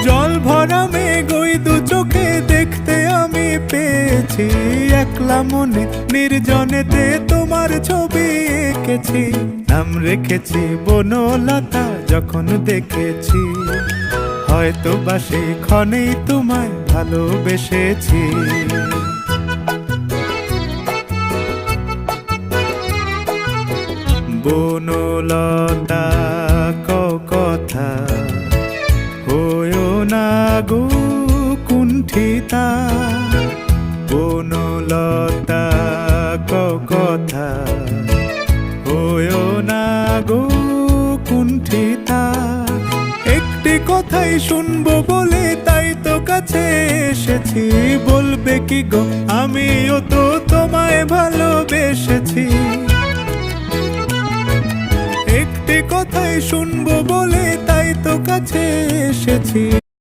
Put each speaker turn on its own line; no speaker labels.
জল ভরা মেঘ ওই দু চোখে দেখতে আমি পেয়েছি, একলা মনে নির্জনেতে তোমার ছবি এঁকেছি। নাম রেখেছি বনলতা যখন দেখেছি, হয়তো বা সেই ক্ষণেই তোমায় ভালোবেসেছি। বনলতা কথা হয়ো না গো কুণ্ঠিতা, বনলতা কথা হয়ো না গো কুণ্ঠিতা। একটি কথাই শুনবো বলে তাই তো কাছে এসেছি, বলবে কি গো আমিও তো তোমায় ভালোবেসেছি। একটি কথাই শুনবো বলে তাই তো কাছে এসেছি,